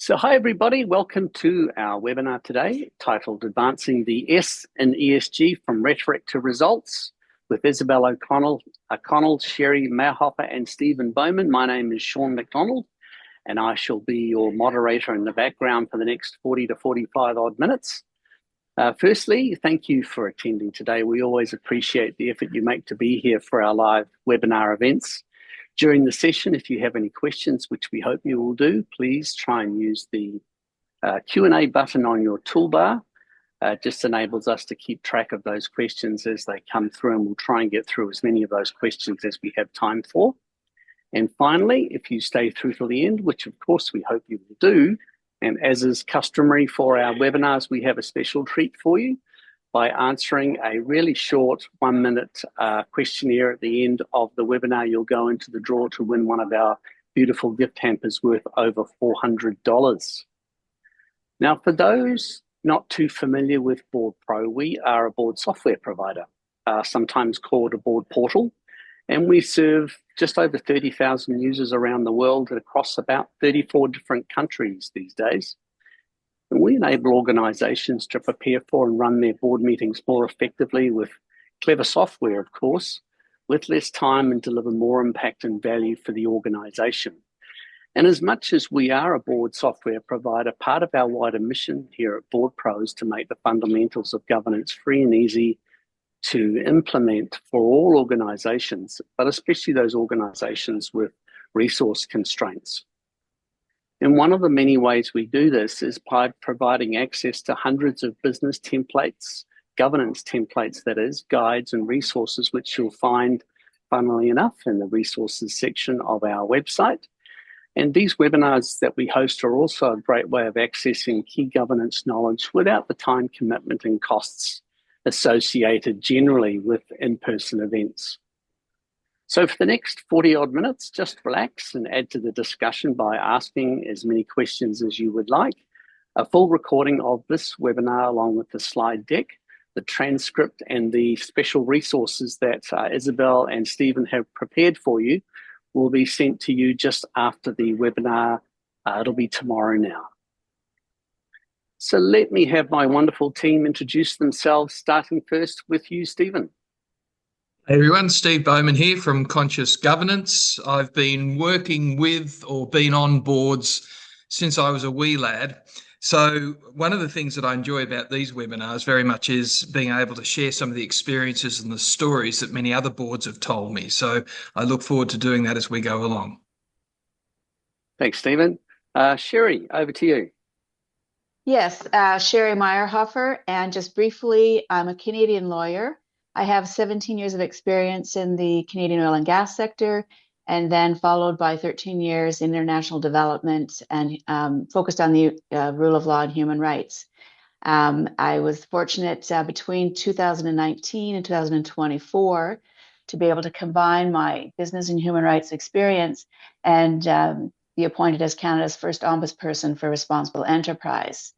So hi everybody, welcome to our webinar today titled Advancing the S in ESG from Rhetoric to Results with Isabelle O'Connell, Sheri, Meyerhoffer and Stephen Bowman. My name is Sean McDonald and I shall be your moderator in the background for the next 40 to 45 odd minutes. Firstly, thank you for attending today. We always appreciate the effort you make to be here for our live webinar events. During the session, if you have any questions, which we hope you will do, please try and use the Q&A button on your toolbar. It just enables us to keep track of those questions as they come through, and we'll try and get through as many of those questions as we have time for. And finally, if you stay through till the end, which of course we hope you will do, and as is customary for our webinars, we have a special treat for you by answering a really short 1-minute questionnaire at the end of the webinar. You'll go into the draw to win one of our beautiful gift hampers worth over $400. Now, for those not too familiar with Board Pro, we are a board software provider, sometimes called a board portal, and we serve just over 30,000 users around the world and across about 34 different countries these days. And we enable organizations to prepare for and run their board meetings more effectively with clever software, of course, with less time, and deliver more impact and value for the organization. And as much as we are a board software provider, part of our wider mission here at Board Pro is to make the fundamentals of governance free and easy to implement for all organizations, but especially those organizations with resource constraints. And one of the many ways we do this is by providing access to hundreds of business templates, governance templates, that is, guides and resources, which you'll find, funnily enough, in the resources section of our website. And these webinars that we host are also a great way of accessing key governance knowledge without the time commitment and costs associated generally with in-person events. So for the next 40 odd minutes, just relax and add to the discussion by asking as many questions as you would like. A full recording of this webinar, along with the slide deck, the transcript and the special resources that Isabelle and Stephen have prepared for you, will be sent to you just after the webinar. It'll be tomorrow now. So let me have my wonderful team introduce themselves, starting first with you, Stephen. Hey everyone, Steve Bowman here from Conscious Governance. I've been working with or been on boards since I was a wee lad. So one of the things that I enjoy about these webinars very much is being able to share some of the experiences and the stories that many other boards have told me. So I look forward to doing that as we go along. Thanks, Stephen. Sheri, over to you. Yes, Sheri Meyerhoffer, and just briefly, I'm a Canadian lawyer. I have 17 years of experience in the Canadian oil and gas sector, and then followed by 13 years in international development and focused on the rule of law and human rights. I was fortunate between 2019 and 2024 to be able to combine my business and human rights experience and be appointed as Canada's first ombudsperson for responsible enterprise.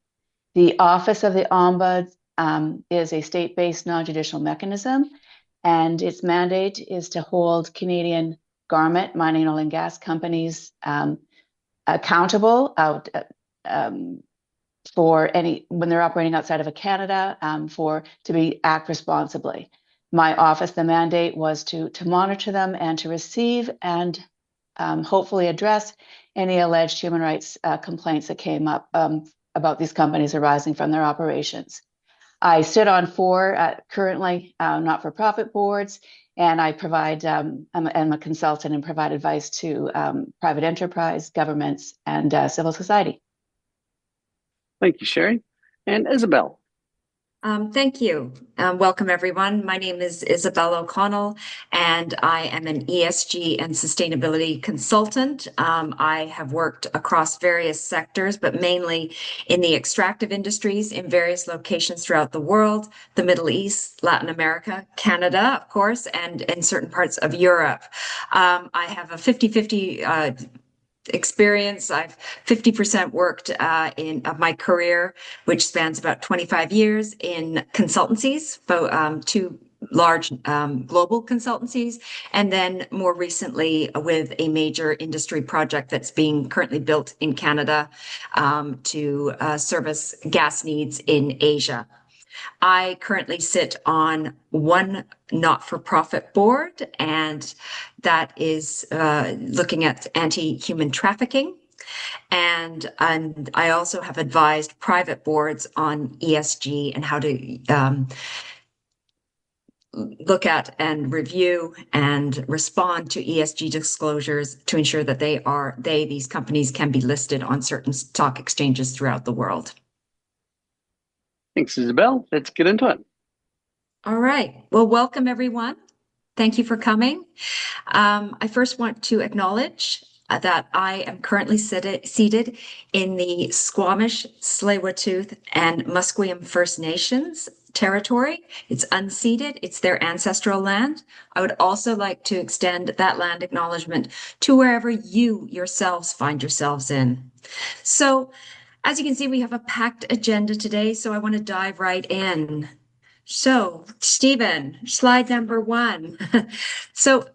The Office of the Ombud is a state-based non-judicial mechanism, and its mandate is to hold Canadian garment, mining, and oil and gas companies accountable for when they're operating outside of Canada to act responsibly. My office, the mandate was to monitor them and to receive and hopefully address any alleged human rights complaints that came up about these companies arising from their operations. I sit on 4 currently not-for-profit boards, and I provide, I'm a consultant and provide advice to private enterprise, governments, and civil society. Thank you, Sheri. And Isabelle. Thank you. Welcome, everyone. My name is Isabelle O'Connell, and I am an ESG and sustainability consultant. I have worked across various sectors, but mainly in the extractive industries in various locations throughout the world, the Middle East, Latin America, Canada, of course, and in certain parts of Europe. I have a 50-50 experience. I've 50% worked of my career, which spans about 25 years in consultancies, 2 large global consultancies, and then more recently with a major industry project that's being currently built in Canada to service gas needs in Asia. I currently sit on one not-for-profit board, and that is looking at anti-human trafficking. And I also have advised private boards on ESG and how to look at and review and respond to ESG disclosures to ensure that these companies can be listed on certain stock exchanges throughout the world. Thanks, Isabelle. Let's get into it. All right. Well, welcome, everyone. Thank you for coming. I first want to acknowledge that I am currently seated in the Squamish, Tsleil-Waututh, and Musqueam First Nations territory. It's unceded. It's their ancestral land. I would also like to extend that land acknowledgement to wherever you yourselves find yourselves in. So, as you can see, we have a packed agenda today, so I want to dive right in. So, Stephen, slide number 1. So,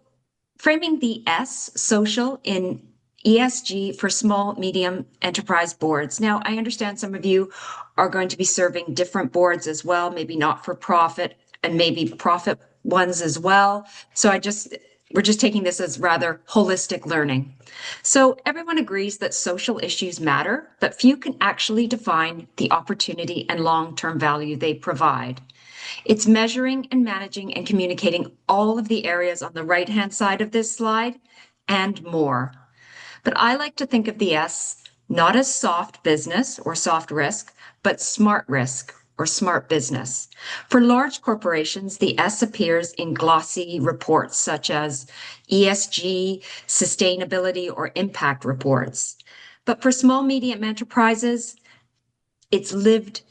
framing the S, social, in ESG for small, medium enterprise boards. Now, I understand some of you are going to be serving different boards as well, maybe not for profit and maybe profit ones as well. So we're just taking this as rather holistic learning. So everyone agrees that social issues matter, but few can actually define the opportunity and long-term value they provide. It's measuring and managing and communicating all of the areas on the right-hand side of this slide and more. But I like to think of the S not as soft business or soft risk, but smart risk or smart business. For large corporations, the S appears in glossy reports such as ESG, sustainability, or impact reports. But for small, medium enterprises, it's lived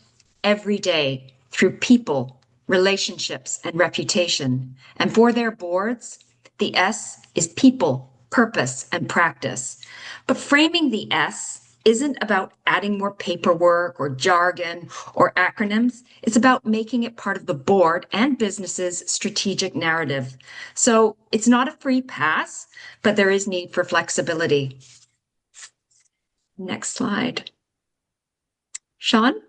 every day through people, relationships, and reputation. And for their boards, the S is people, purpose, and practice. But framing the S isn't about adding more paperwork or jargon or acronyms. It's about making it part of the board and business's strategic narrative. So it's not a free pass, but there is need for flexibility. Next slide. Sean?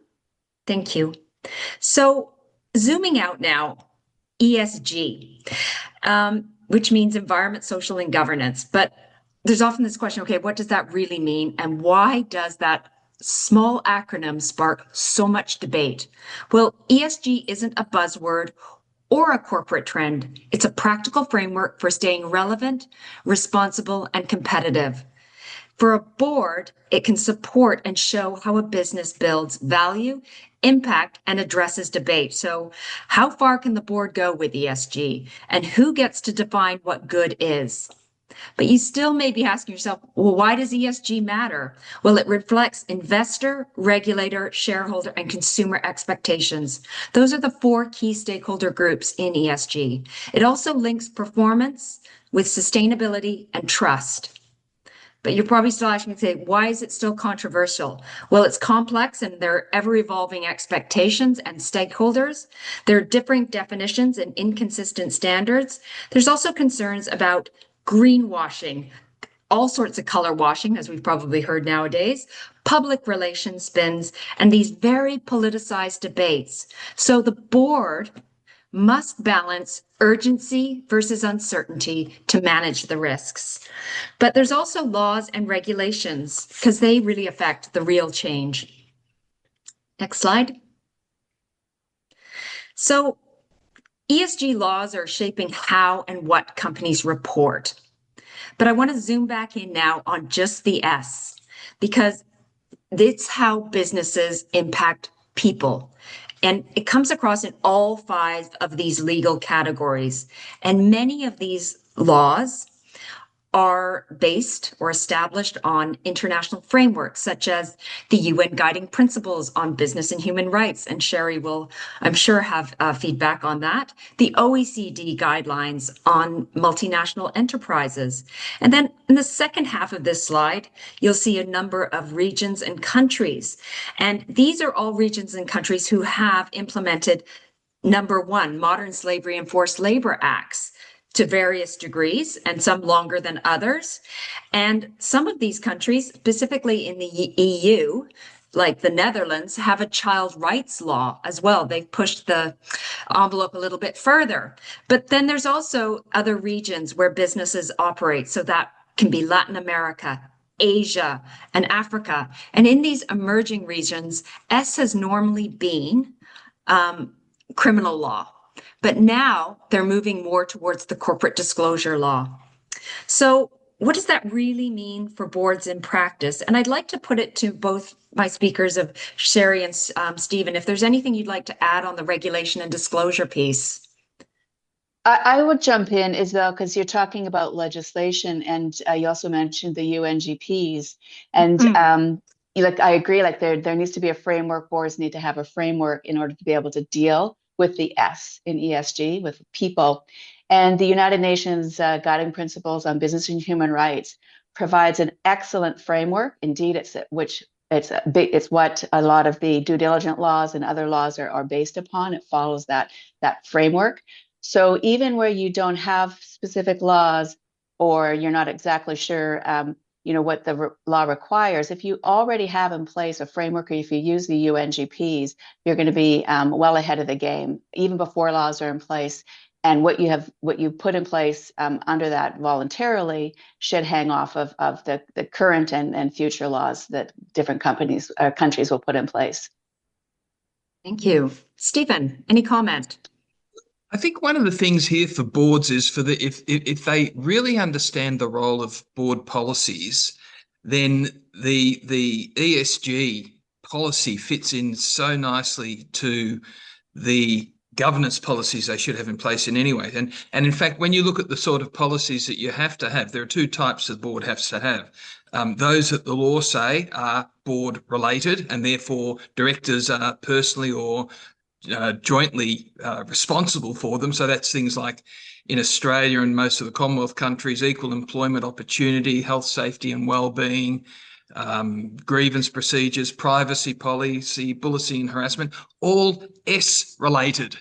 Thank you. So zooming out now, ESG, which means environment, social, and governance. But there's often this question, okay, what does that really mean? And why does that small acronym spark so much debate? Well, ESG isn't a buzzword or a corporate trend. It's a practical framework for staying relevant, responsible, and competitive. For a board, it can support and show how a business builds value, impact, and addresses debate. So how far can the board go with ESG? And who gets to define what good is? But you still may be asking yourself, well, why does ESG matter? Well, it reflects investor, regulator, shareholder, and consumer expectations. Those are the 4 key stakeholder groups in ESG. It also links performance with sustainability and trust. But you're probably still asking, why is it still controversial? Well, it's complex and there are ever-evolving expectations and stakeholders. There are differing definitions and inconsistent standards. There's also concerns about greenwashing, all sorts of color washing, as we've probably heard nowadays, public relations spins, and these very politicized debates. So the board must balance urgency versus uncertainty to manage the risks. But there's also laws and regulations because they really affect the real change. Next slide. So ESG laws are shaping how and what companies report. But I want to zoom back in now on just the S, because it's how businesses impact people. And it comes across in all 5 of these legal categories. And many of these laws are based or established on international frameworks, such as the UN Guiding Principles on Business and Human Rights. And Sheri will, I'm sure, have feedback on that. The OECD guidelines on multinational enterprises. And then in the second half of this slide, you'll see a number of regions and countries. And these are all regions and countries who have implemented number one, modern slavery and forced labor acts to various degrees, and some longer than others. And some of these countries, specifically in the EU, like the Netherlands, have a child rights law as well. They've pushed the envelope a little bit further. But then there's also other regions where businesses operate. So that can be Latin America, Asia, and Africa. And in these emerging regions, S has normally been criminal law. But now they're moving more towards the corporate disclosure law. So what does that really mean for boards in practice? And I'd like to put it to both my speakers of Sheri and Stephen, if there's anything you'd like to add on the regulation and disclosure piece. I would jump in, Isabelle, because you're talking about legislation, and you also mentioned the UNGPs. And like, I agree, like there needs to be a framework. Boards need to have a framework in order to be able to deal with the S in ESG, with people. And the United Nations Guiding Principles on Business and Human Rights provides an excellent framework. Indeed, it's what a lot of the due diligence laws and other laws are based upon. It follows that framework. So even where you don't have specific laws, or you're not exactly sure, what the law requires, if you already have in place a framework, or if you use the UNGPs, you're going to be well ahead of the game, even before laws are in place. And what you put in place under that voluntarily should hang off of the current and future laws that different countries will put in place. Thank you. Stephen, any comment? I think one of the things here for boards is if they really understand the role of board policies, then the ESG policy fits in so nicely to the governance policies they should have in place in any way. And in fact, when you look at the sort of policies that you have to have, there are two types the board has to have. Those that the law say are board related, and therefore directors are personally or jointly responsible for them. So that's things like in Australia and most of the Commonwealth countries, equal employment opportunity, health, safety and well-being, grievance procedures, privacy policy, bullying and harassment, all S related.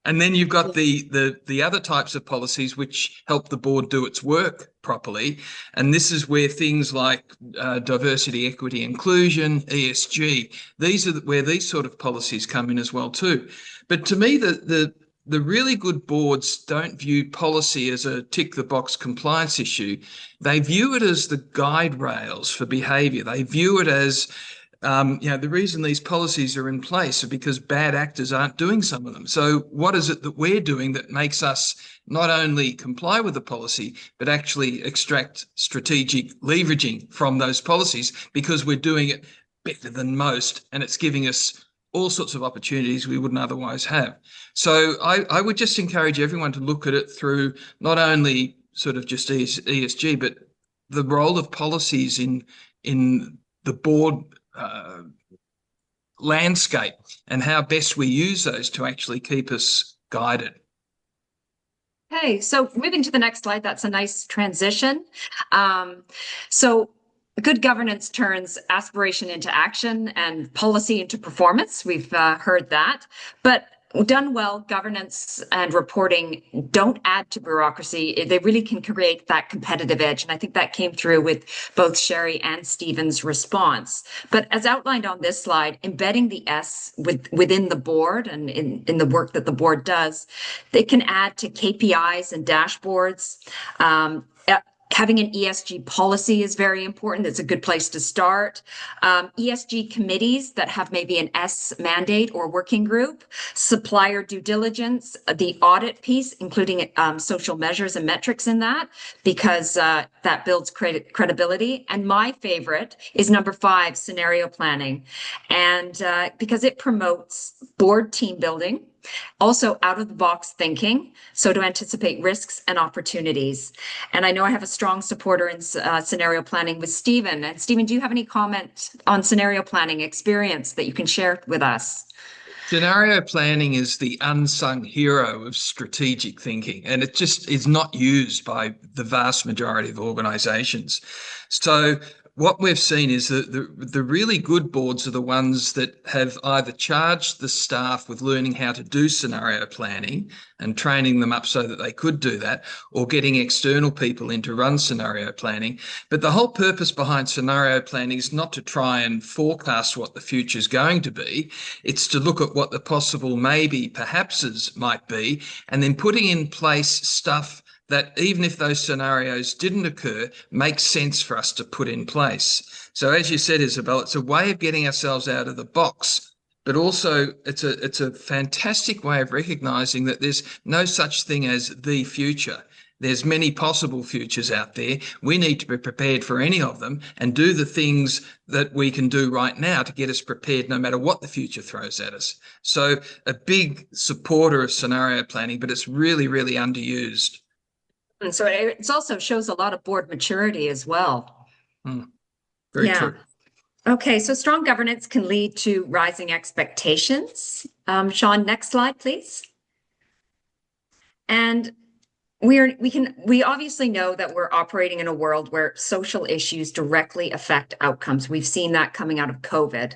And then you've got the other types of policies which help the board do its work properly. And this is where things like diversity, equity, inclusion, ESG, these are where these sort of policies come in as well too. But to me, the really good boards don't view policy as a tick the box compliance issue. They view it as the guide rails for behaviour. They view it as the reason these policies are in place are because bad actors aren't doing some of them. So what is it that we're doing that makes us not only comply with the policy, but actually extract strategic leveraging from those policies because we're doing it better than most, and it's giving us all sorts of opportunities we wouldn't otherwise have. So I would just encourage everyone to look at it through not only sort of just ESG, but the role of policies in the board landscape and how best we use those to actually keep us guided. Okay, so moving to the next slide, that's a nice transition. So good governance turns aspiration into action and policy into performance. We've heard that, but done well, governance and reporting don't add to bureaucracy. They really can create that competitive edge. And I think that came through with both Sheri and Stephen's response. But as outlined on this slide, embedding the S within the board and in the work that the board does, they can add to KPIs and dashboards. Having an ESG policy is very important. It's a good place to start. ESG committees that have maybe an S mandate or working group, supplier due diligence, the audit piece, including social measures and metrics in that, because that builds credibility. And my favorite is number 5, scenario planning. And because it promotes board team building, also out of the box thinking, so to anticipate risks and opportunities. And I know I have a strong supporter in scenario planning with Stephen. And Stephen, do you have any comment on scenario planning experience that you can share with us? Scenario planning is the unsung hero of strategic thinking, and it just is not used by the vast majority of organizations. So what we've seen is that the really good boards are the ones that have either charged the staff with learning how to do scenario planning and training them up so that they could do that, or getting external people in to run scenario planning. But the whole purpose behind scenario planning is not to try and forecast what the future is going to be. It's to look at what the possible maybe perhapses might be, and then putting in place stuff that, even if those scenarios didn't occur, makes sense for us to put in place. So as you said, Isabelle, it's a way of getting ourselves out of the box, but also it's a fantastic way of recognising that there's no such thing as the future. There's many possible futures out there. We need to be prepared for any of them and do the things that we can do right now to get us prepared no matter what the future throws at us. So a big supporter of scenario planning, but it's really, really underused. And so it also shows a lot of board maturity as well. Very true. Okay, so strong governance can lead to rising expectations. Sean, next slide, please. And we obviously know that we're operating in a world where social issues directly affect outcomes. We've seen that coming out of COVID.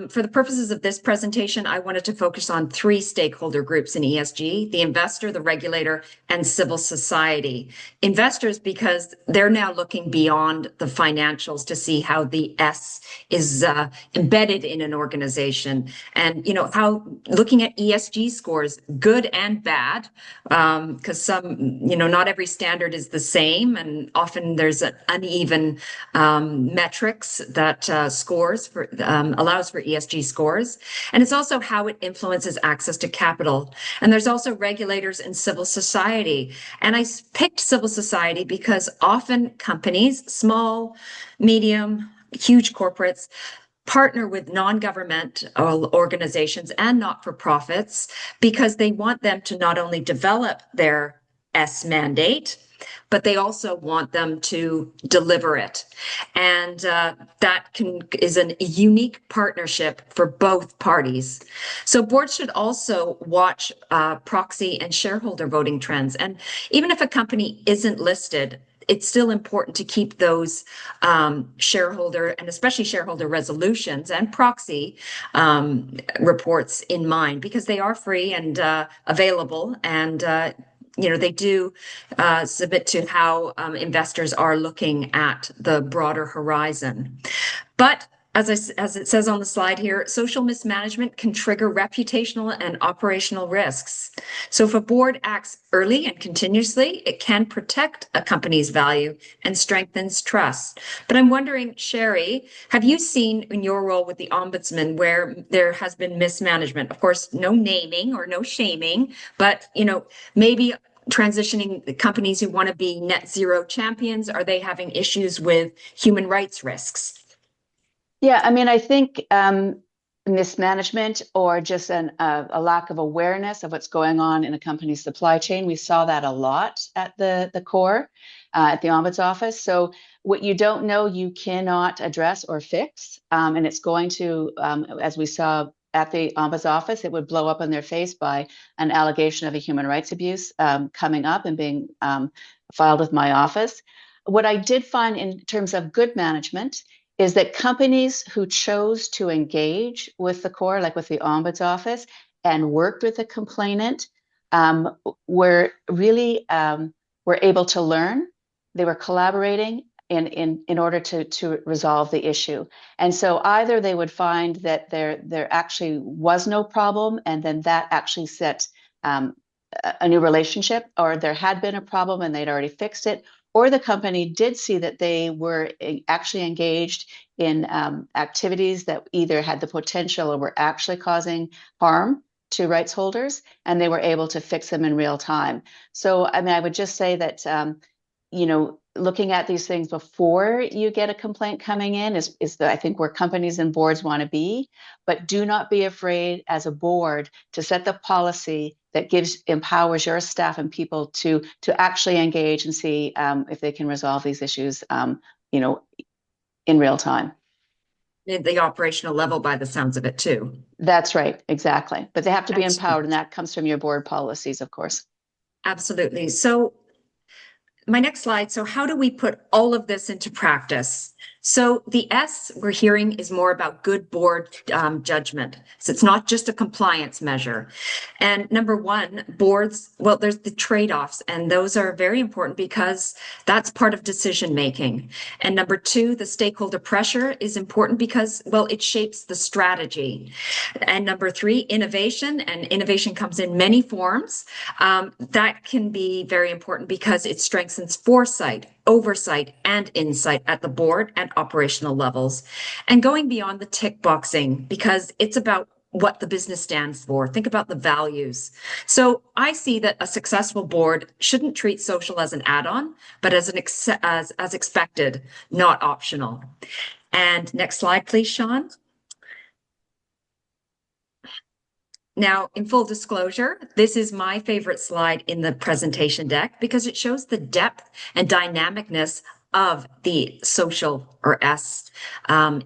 For the purposes of this presentation, I wanted to focus on 3 stakeholder groups in ESG: the investor, the regulator, and civil society. Investors, because they're now looking beyond the financials to see how the S is embedded in an organization, and how looking at ESG scores, good and bad, because some, not every standard is the same, and often there's an uneven metrics that scores for allows for ESG scores. And it's also how it influences access to capital. And there's also regulators and civil society. And I picked civil society because often companies, small, medium, huge corporates, partner with non-governmental organizations and not-for-profits because they want them to not only develop their S mandate, but they also want them to deliver it. And that is a unique partnership for both parties. So boards should also watch proxy and shareholder voting trends. And even if a company isn't listed, it's still important to keep those shareholder and especially shareholder resolutions and proxy reports in mind, because they are free and available, and they do submit to how investors are looking at the broader horizon. But as it says on the slide here, social mismanagement can trigger reputational and operational risks. So if a board acts early and continuously, it can protect a company's value and strengthens trust. But I'm wondering, Sheri, have you seen in your role with the Ombudsman where there has been mismanagement? Of course, no naming or no shaming, but maybe transitioning the companies who want to be net zero champions, are they having issues with human rights risks? Yeah, I mean, I think mismanagement or just a lack of awareness of what's going on in a company's supply chain. We saw that a lot at the core, at the Ombuds office. So what you don't know, you cannot address or fix. And it's going to, as we saw at the Ombuds office, it would blow up in their face by an allegation of a human rights abuse coming up and being filed with my office. What I did find in terms of good management is that companies who chose to engage with the core, like with the Ombuds office, and worked with the complainant, were really were able to learn. They were collaborating in order to resolve the issue. And so either they would find that there actually was no problem, and then that actually set a new relationship, or there had been a problem and they'd already fixed it, or the company did see that they were actually engaged in activities that either had the potential or were actually causing harm to rights holders, and they were able to fix them in real time. So, I mean, I would just say that, looking at these things before you get a complaint coming in is I think where companies and boards want to be. But do not be afraid as a board to set the policy that empowers your staff and people to actually engage and see if they can resolve these issues, in real time. At the operational level, by the sounds of it, too. That's right, exactly. But they have to be empowered, and that comes from your board policies, of course. Absolutely. So my next slide. So how do we put all of this into practice? So the S we're hearing is more about good board judgment. So it's not just a compliance measure. And number one, boards, well, there's the trade-offs, and those are very important because that's part of decision making. And number two, the stakeholder pressure is important because, well, it shapes the strategy. And number three, innovation, and innovation comes in many forms. That can be very important because it strengthens foresight, oversight, and insight at the board and operational levels. And going beyond the tick boxing, because it's about what the business stands for. Think about the values. So I see that a successful board shouldn't treat social as an add-on, but as as expected, not optional. And next slide, please, Sean. Now, in full disclosure, this is my favorite slide in the presentation deck because it shows the depth and dynamicness of the social or S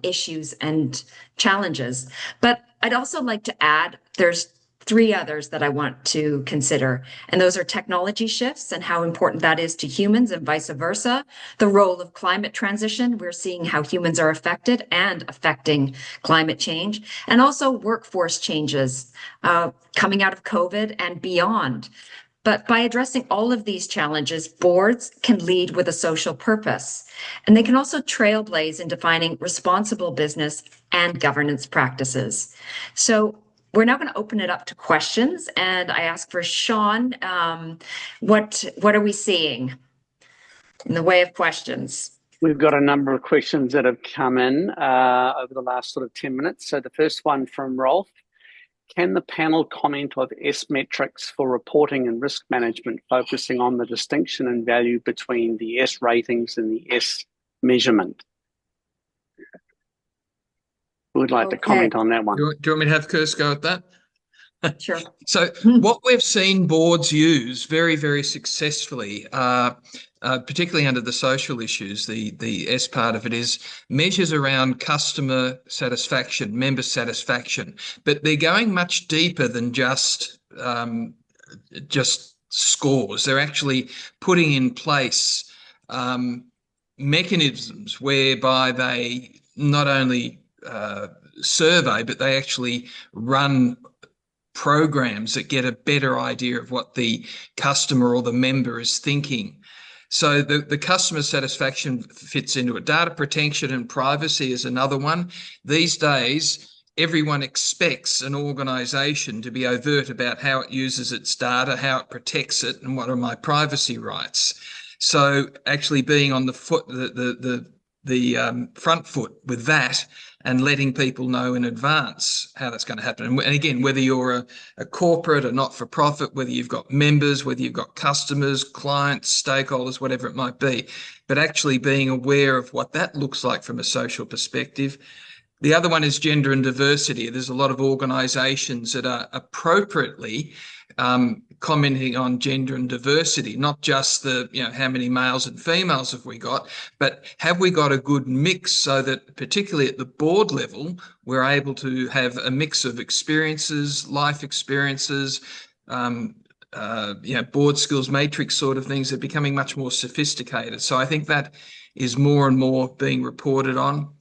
issues and challenges. But I'd also like to add, there's three others that I want to consider. And those are technology shifts and how important that is to humans and vice versa. The role of climate transition. We're seeing how humans are affected and affecting climate change. And also workforce changes coming out of COVID and beyond. But by addressing all of these challenges, boards can lead with a social purpose. And they can also trailblaze in defining responsible business and governance practices. So we're now going to open it up to questions, and I ask for Sean, what are we seeing in the way of questions? We've got a number of questions that have come in over the last sort of 10 minutes. So the first one from Rolf: can the panel comment on S metrics for reporting and risk management, focusing on the distinction and value between the S ratings and the S measurement? Who would like to comment on that one? Do you want me to have Kirst go at that? Sure. So what we've seen boards use very, very successfully, particularly under the social issues, the S part of it is measures around customer satisfaction, member satisfaction, but they're going much deeper than just scores. They're actually putting in place mechanisms whereby they not only survey, but they actually run programs that get a better idea of what the customer or the member is thinking. So the customer satisfaction fits into it. Data protection and privacy is another one. These days, everyone expects an organisation to be overt about how it uses its data, how it protects it, and what are my privacy rights. So actually being on the front foot with that and letting people know in advance how that's going to happen. And again, whether you're a corporate, a not-for-profit, whether you've got members, whether you've got customers, clients, stakeholders, whatever it might be, but actually being aware of what that looks like from a social perspective. The other one is gender and diversity. There's a lot of organisations that are appropriately commenting on gender and diversity, not just the, how many males and females have we got, but have we got a good mix so that particularly at the board level, we're able to have a mix of experiences, life experiences, board skills matrix sort of things. Are becoming much more sophisticated. So I think that is more and more being reported on.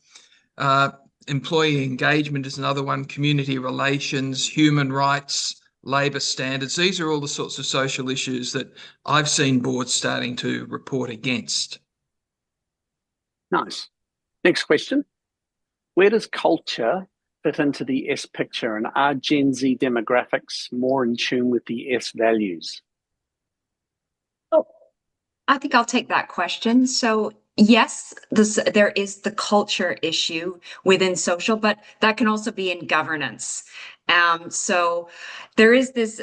Employee engagement is another one, community relations, human rights, labour standards. These are all the sorts of social issues that I've seen boards starting to report against. Nice. Next question. Where does culture fit into the S picture, and are Gen Z demographics more in tune with the S values? I think I'll take that question. So yes, there is the culture issue within social, but that can also be in governance. So there is this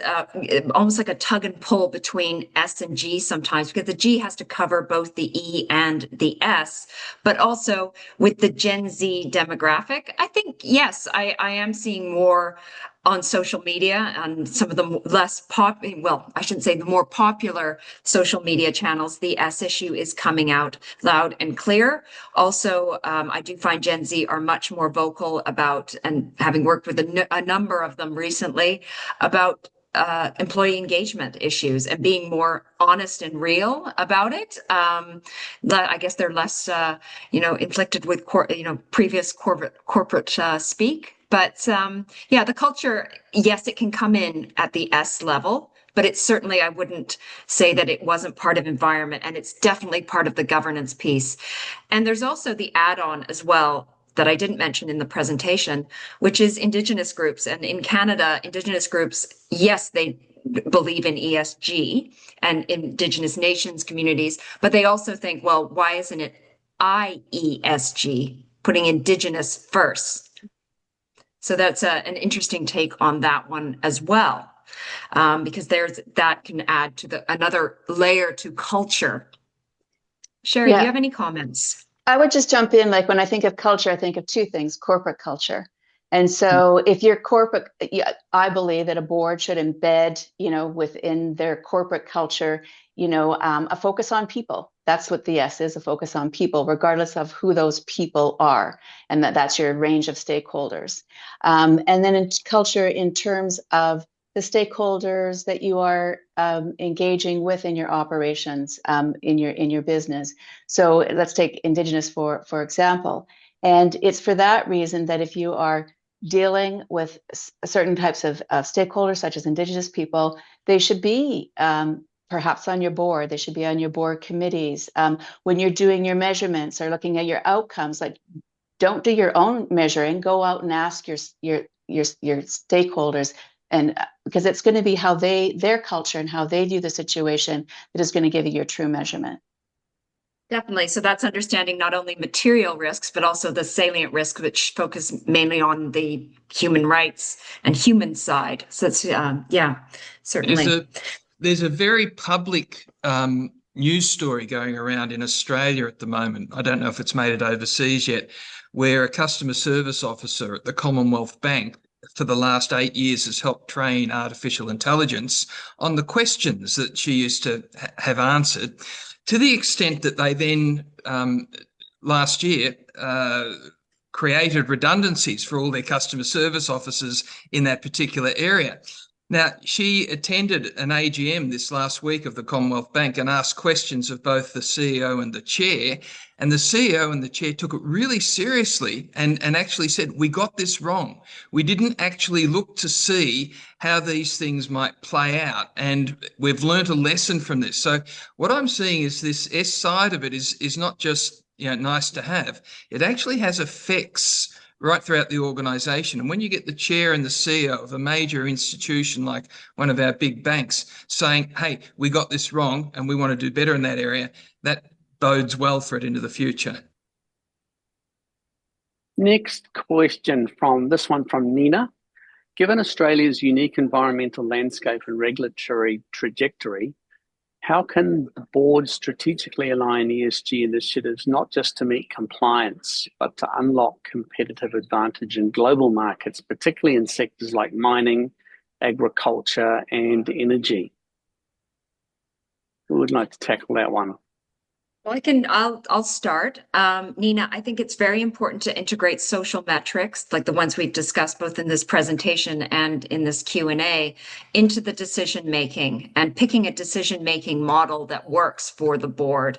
almost like a tug and pull between S and G sometimes, because the G has to cover both the E and the S, but also with the Gen Z demographic, I think, yes, I am seeing more on social media and some of the I shouldn't say the more popular social media channels. The S issue is coming out loud and clear. Also, I do find Gen Z are much more vocal about, and having worked with a number of them recently, about employee engagement issues and being more honest and real about it. I guess they're less, inflicted with, previous corporate speak. But yeah, the culture, yes, it can come in at the S level, but it's certainly, I wouldn't say that it wasn't part of environment, and it's definitely part of the governance piece. And there's also the add-on as well that I didn't mention in the presentation, which is Indigenous groups. And in Canada, Indigenous groups, yes, they believe in ESG and Indigenous nations communities, but they also think, well, why isn't it IESG, putting Indigenous first? So that's an interesting take on that one as well, because that can add to another layer to culture. Sheri, do you have any comments? I would just jump in. Like when I think of culture, I think of two things: corporate culture. And so if you're corporate, I believe that a board should embed, within their corporate culture, a focus on people. That's what the S is, a focus on people, regardless of who those people are. And that's your range of stakeholders. And then in culture, in terms of the stakeholders that you are engaging with in your operations, in your business. So let's take Indigenous for example. And it's for that reason that if you are dealing with certain types of stakeholders, such as Indigenous people, they should be perhaps on your board. They should be on your board committees. When you're doing your measurements or looking at your outcomes, like don't do your own measuring. Go out and ask your stakeholders, and because it's going to be how their culture and how they view the situation that is going to give you your true measurement. Definitely. So that's understanding not only material risks, but also the salient risks, which focus mainly on the human rights and human side. So it's, certainly. There's a very public news story going around in Australia at the moment. I don't know if it's made it overseas yet, where a customer service officer at the Commonwealth Bank for the last 8 years has helped train artificial intelligence on the questions that she used to have answered, to the extent that they then last year created redundancies for all their customer service officers in that particular area. Now, she attended an AGM this last week of the Commonwealth Bank and asked questions of both the CEO and the chair. And the CEO and the chair took it really seriously and actually said, we got this wrong. We didn't actually look to see how these things might play out. And we've learned a lesson from this. So what I'm seeing is this S side of it is not just nice to have. It actually has effects right throughout the organisation. And when you get the chair and the CEO of a major institution like one of our big banks saying, hey, we got this wrong and we want to do better in that area, that bodes well for it into the future. Next question from Nina. Given Australia's unique environmental landscape and regulatory trajectory, how can the board strategically align ESG initiatives not just to meet compliance, but to unlock competitive advantage in global markets, particularly in sectors like mining, agriculture, and energy? Who would like to tackle that one? Well, I'll start. Nina, I think it's very important to integrate social metrics, like the ones we've discussed both in this presentation and in this Q&A, into the decision-making and picking a decision-making model that works for the board.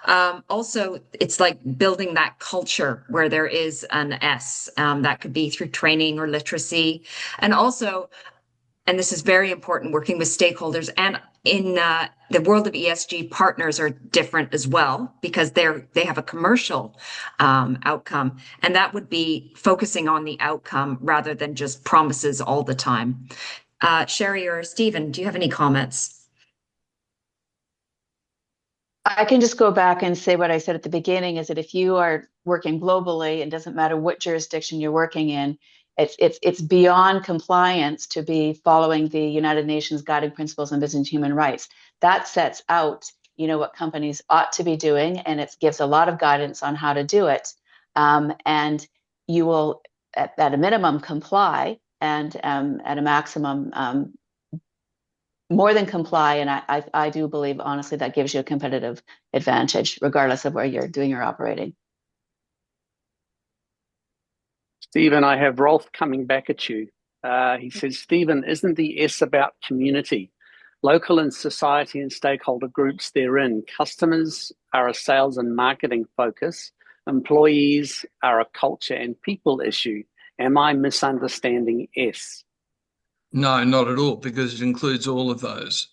Also, it's like building that culture where there is an S, that could be through training or literacy. And also, and this is very important, working with stakeholders, and in the world of ESG, partners are different as well because they have a commercial outcome, and that would be focusing on the outcome rather than just promises all the time. Sheri or Stephen, do you have any comments? I can just go back and say what I said at the beginning, is that if you are working globally, it doesn't matter what jurisdiction you're working in, it's beyond compliance to be following the United Nations Guiding Principles on Business and Human Rights. That sets out, what companies ought to be doing, and it gives a lot of guidance on how to do it. And you will, at a minimum, comply, and at a maximum, more than comply. And I do believe, honestly, that gives you a competitive advantage, regardless of where you're doing your operating. Stephen, I have Rolf coming back at you. He says, Stephen, isn't the S about community? Local and society and stakeholder groups therein. Customers are a sales and marketing focus. Employees are a culture and people issue. Am I misunderstanding S? No, not at all, because it includes all of those.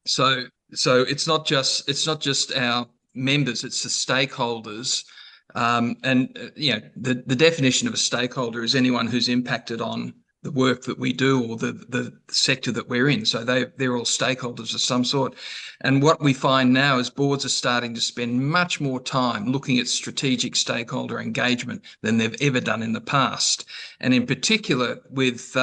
So it's not just our members, it's the stakeholders. The definition of a stakeholder is anyone who's impacted on the work that we do or the sector that we're in. So they're all stakeholders of some sort. And what we find now is boards are starting to spend much more time looking at strategic stakeholder engagement than they've ever done in the past. And in particular with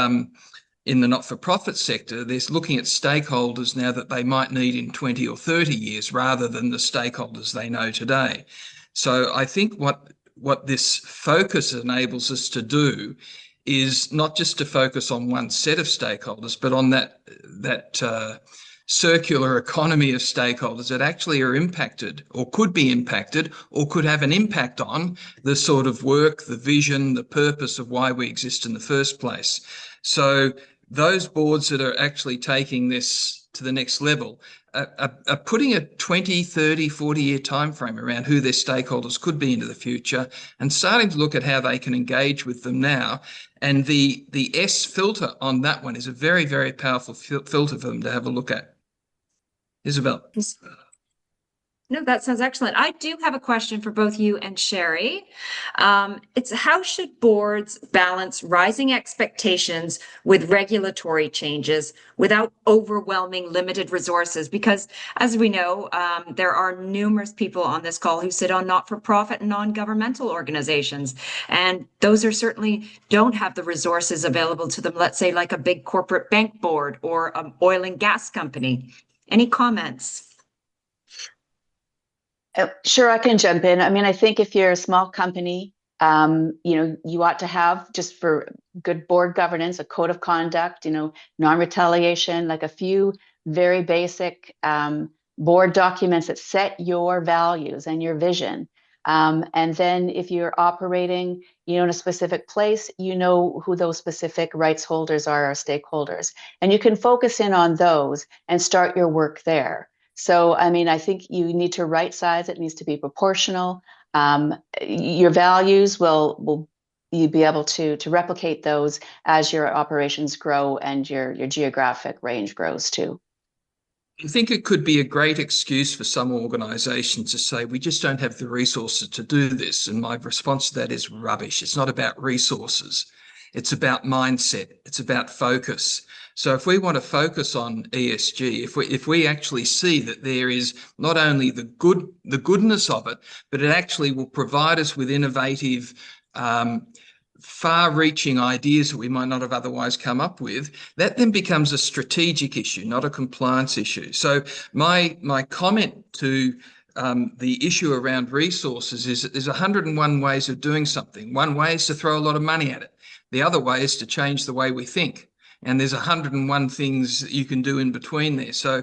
in the not-for-profit sector, they're looking at stakeholders now that they might need in 20 or 30 years rather than the stakeholders they know today. So I think what this focus enables us to do is not just to focus on one set of stakeholders, but on that circular economy of stakeholders that actually are impacted or could be impacted or could have an impact on the sort of work, the vision, the purpose of why we exist in the first place. So those boards that are actually taking this to the next level are putting a 20, 30, 40-year time frame around who their stakeholders could be into the future and starting to look at how they can engage with them now. And the S filter on that one is a very, very powerful filter for them to have a look at. Isabelle. No, that sounds excellent. I do have a question for both you and Sheri. It's how should boards balance rising expectations with regulatory changes without overwhelming limited resources? Because as we know, there are numerous people on this call who sit on not-for-profit and non-governmental organizations, and those are certainly don't have the resources available to them, let's say like a big corporate bank board or an oil and gas company. Any comments? Sure, I can jump in. I mean, I think if you're a small company, you ought to have, just for good board governance, a code of conduct, non-retaliation, like a few very basic board documents that set your values and your vision. And then if you're operating, in a specific place, who those specific rights holders are, or stakeholders, and you can focus in on those and start your work there. So, I mean, I think you need to right size. It needs to be proportional. Your values will you be able to replicate those as your operations grow and your geographic range grows too. I think it could be a great excuse for some organisations to say, we just don't have the resources to do this. And my response to that is rubbish. It's not about resources. It's about mindset. It's about focus. So if we want to focus on ESG, if we actually see that there is not only the goodness of it, but it actually will provide us with innovative, far-reaching ideas that we might not have otherwise come up with, that then becomes a strategic issue, not a compliance issue. So my comment to the issue around resources is that there's 101 ways of doing something. One way is to throw a lot of money at it. The other way is to change the way we think. And there's 101 things that you can do in between there. So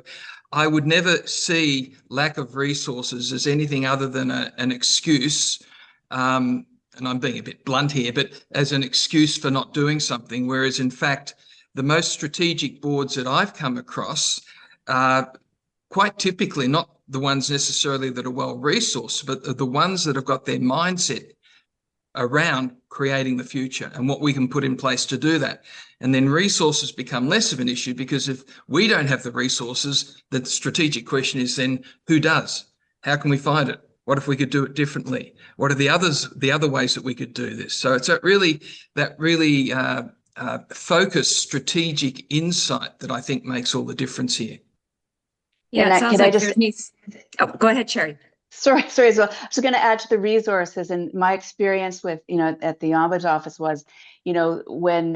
I would never see lack of resources as anything other than an excuse, and I'm being a bit blunt here, but as an excuse for not doing something, whereas in fact, the most strategic boards that I've come across are quite typically not the ones necessarily that are well-resourced, but the ones that have got their mindset around creating the future and what we can put in place to do that. And then resources become less of an issue, because if we don't have the resources, the strategic question is then who does? How can we find it? What if we could do it differently? What are the other ways that we could do this? So it's that really focused strategic insight that I think makes all the difference here. Yeah, it sounds like there needs... Oh, go ahead, Sheri. Sorry as well. I was going to add to the resources, and my experience with, at the Ombuds office was, when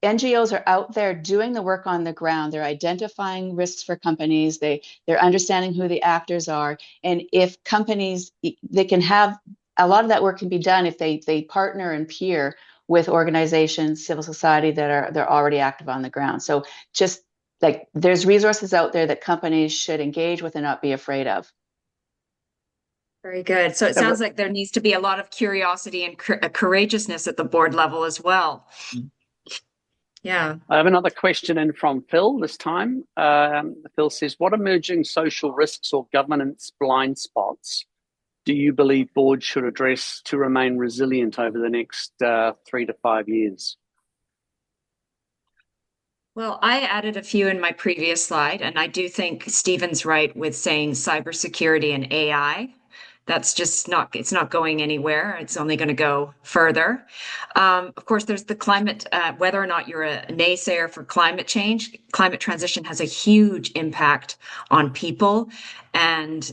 NGOs are out there doing the work on the ground, they're identifying risks for companies, they're understanding who the actors are. And if companies, they can have, a lot of that work can be done if they partner and peer with organizations, civil society they're already active on the ground. So just like there's resources out there that companies should engage with and not be afraid of. Very good. So it sounds like there needs to be a lot of curiosity and courageousness at the board level as well. Yeah. I have another question in from Phil this time. Phil says, what emerging social risks or governance blind spots do you believe boards should address to remain resilient over the next 3 to 5 years? Well, I added a few in my previous slide, and I do think Stephen's right with saying cybersecurity and AI. That's just it's not going anywhere. It's only going to go further. Of course, there's the climate, whether or not you're a naysayer for climate change, climate transition has a huge impact on people. And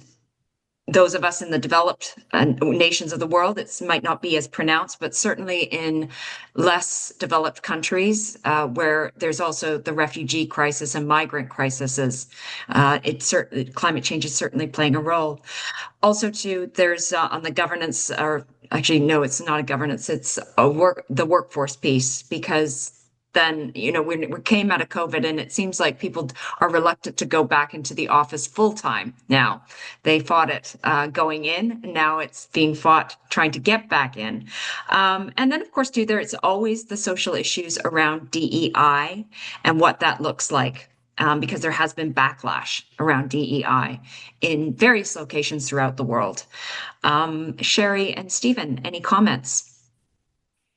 those of us in the developed nations of the world, it might not be as pronounced, but certainly in less developed countries where there's also the refugee crisis and migrant crises, climate change is certainly playing a role. Also, too, there's on the governance, or actually, no, it's not a governance, it's the workforce piece, because then, we came out of COVID and it seems like people are reluctant to go back into the office full time now. They fought it going in, and now it's being fought trying to get back in. And then, of course, too, there's always the social issues around DEI and what that looks like. Because there has been backlash around DEI in various locations throughout the world. Sheri and Stephen, any comments?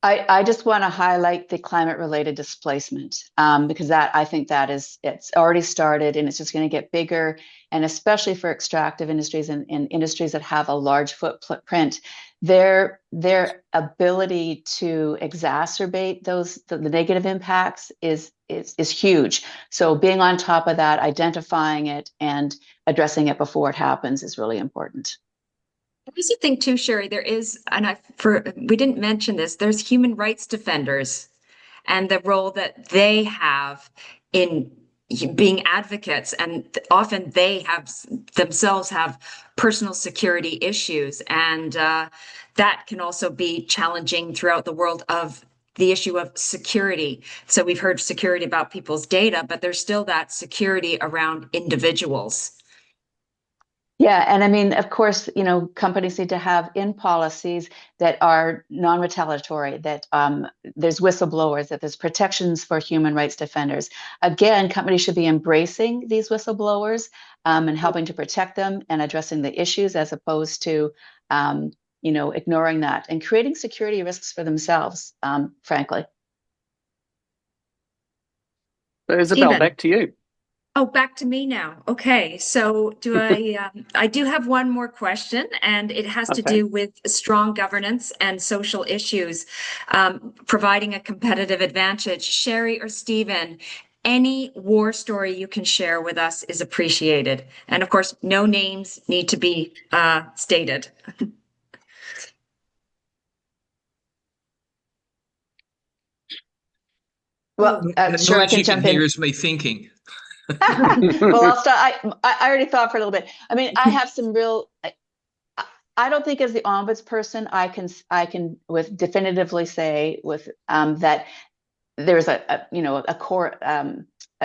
I just want to highlight the climate-related displacement because I think it's already started and it's just going to get bigger, and especially for extractive industries and industries that have a large footprint, their ability to exacerbate the negative impacts is huge. So being on top of that, identifying it and addressing it before it happens is really important. I also think too, Sheri, there is, and we didn't mention this, there's human rights defenders and the role that they have in being advocates, and often they themselves have personal security issues, and that can also be challenging throughout the world of the issue of security. So we've heard security about people's data, but there's still that security around individuals. Yeah, and I mean, of course, companies need to have in policies that are non-retaliatory, that there's whistleblowers, that there's protections for human rights defenders. Again, companies should be embracing these whistleblowers and helping to protect them and addressing the issues as opposed to, ignoring that and creating security risks for themselves, frankly. So Isabelle, back to you. Oh, back to me now. Okay, so I do have one more question, and it has to do with strong governance and social issues, providing a competitive advantage. Sheri or Stephen, any war story you can share with us is appreciated. And of course, no names need to be stated. Well, sure, I can jump in. Here is me thinking. Well, I'll start. I already thought for a little bit. I mean, I have some real. I don't think as the ombudsperson I can with definitively say with that there's a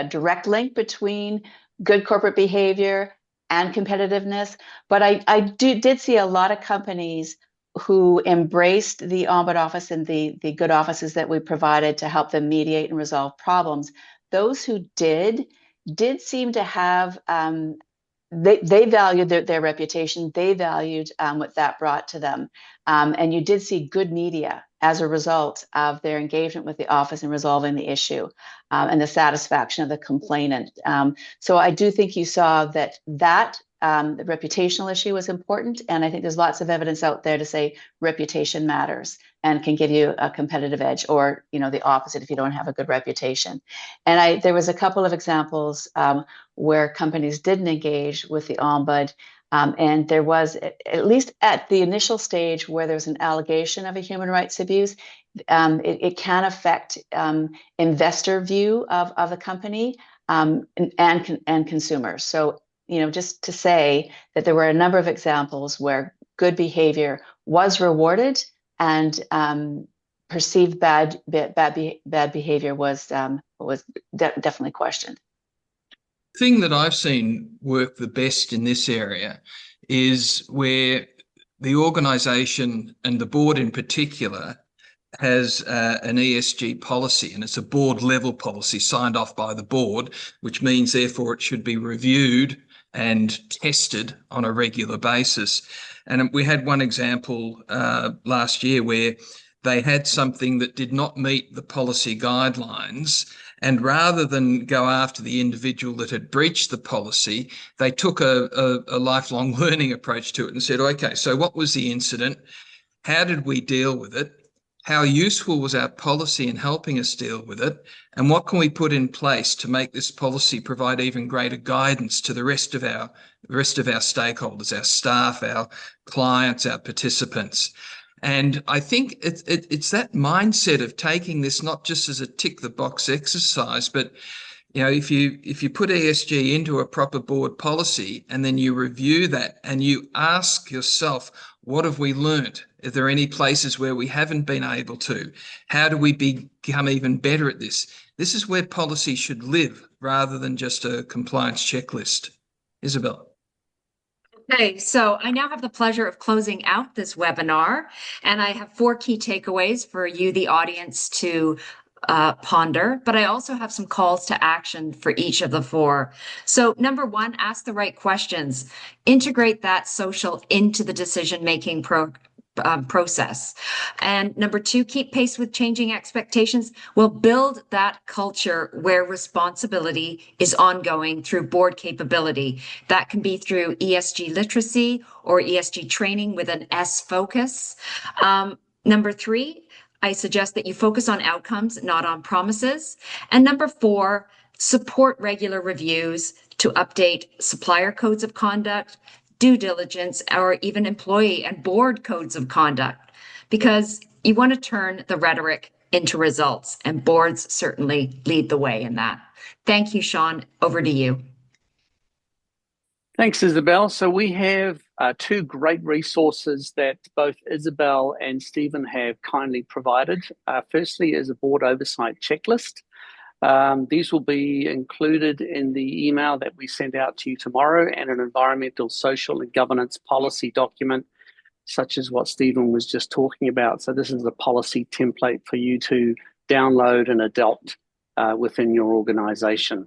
direct link between good corporate behavior and competitiveness. But I did see a lot of companies who embraced the Ombuds office and the good offices that we provided to help them mediate and resolve problems. Those who did seem to have, they valued their reputation. They valued what that brought to them. And you did see good media as a result of their engagement with the office in resolving the issue and the satisfaction of the complainant. So I do think you saw that the reputational issue was important. And I think there's lots of evidence out there to say reputation matters and can give you a competitive edge, or the opposite if you don't have a good reputation. And there was a couple of examples where companies didn't engage with the Ombud, and there was, at least at the initial stage where there's an allegation of a human rights abuse, it can affect investor view of the company and consumers. So just to say that there were a number of examples where good behavior was rewarded and perceived bad behavior was definitely questioned. The thing that I've seen work the best in this area is where the organisation and the board in particular has an ESG policy, and it's a board level policy signed off by the board, which means therefore it should be reviewed and tested on a regular basis. And we had one example last year where they had something that did not meet the policy guidelines, and rather than go after the individual that had breached the policy, they took a lifelong learning approach to it and said, okay, so what was the incident? How did we deal with it? How useful was our policy in helping us deal with it? And what can we put in place to make this policy provide even greater guidance to the rest of our stakeholders, our staff, our clients, our participants? And I think it's that mindset of taking this not just as a tick the box exercise, but if you put ESG into a proper board policy and then you review that and you ask yourself, what have we learnt? Are there any places where we haven't been able to? How do we become even better at this? This is where policy should live rather than just a compliance checklist. Isabelle. Okay, so I now have the pleasure of closing out this webinar, and I have 4 key takeaways for you, the audience, to ponder, but I also have some calls to action for each of the 4. So number 1, ask the right questions. Integrate that social into the decision-making process. And number 2, keep pace with changing expectations. We'll build that culture where responsibility is ongoing through board capability. That can be through ESG literacy or ESG training with an S focus. Number 3, I suggest that you focus on outcomes, not on promises. And number 4, support regular reviews to update supplier codes of conduct, due diligence, or even employee and board codes of conduct, because you want to turn the rhetoric into results, and boards certainly lead the way in that. Thank you, Sean. Over to you. Thanks, Isabelle. So we have 2 great resources that both Isabelle and Stephen have kindly provided. Firstly is a board oversight checklist. These will be included in the email that we send out to you tomorrow, and an environmental, social, and governance policy document, such as what Stephen was just talking about. So this is a policy template for you to download and adopt within your organization.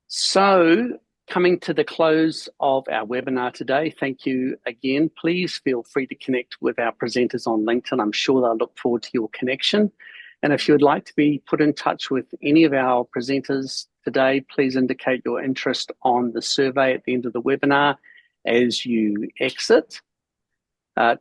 So, coming to the close of our webinar today, thank you again. Please feel free to connect with our presenters on LinkedIn. I'm sure they'll look forward to your connection. And if you would like to be put in touch with any of our presenters today, please indicate your interest on the survey at the end of the webinar as you exit.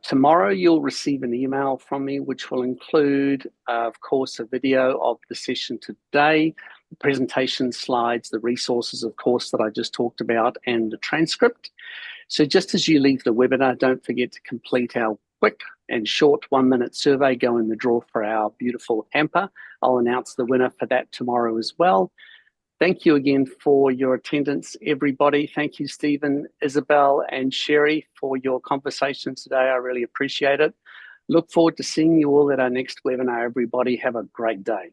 Tomorrow, you'll receive an email from me, which will include, of course, a video of the session today, the presentation slides, the resources, of course, that I just talked about, and the transcript. So just as you leave the webinar, don't forget to complete our quick and short 1-minute survey. Go in the draw for our beautiful hamper. I'll announce the winner for that tomorrow as well. Thank you again for your attendance, everybody. Thank you, Stephen, Isabelle, and Sheri, for your conversation today. I really appreciate it. Look forward to seeing you all at our next webinar, everybody. Have a great day.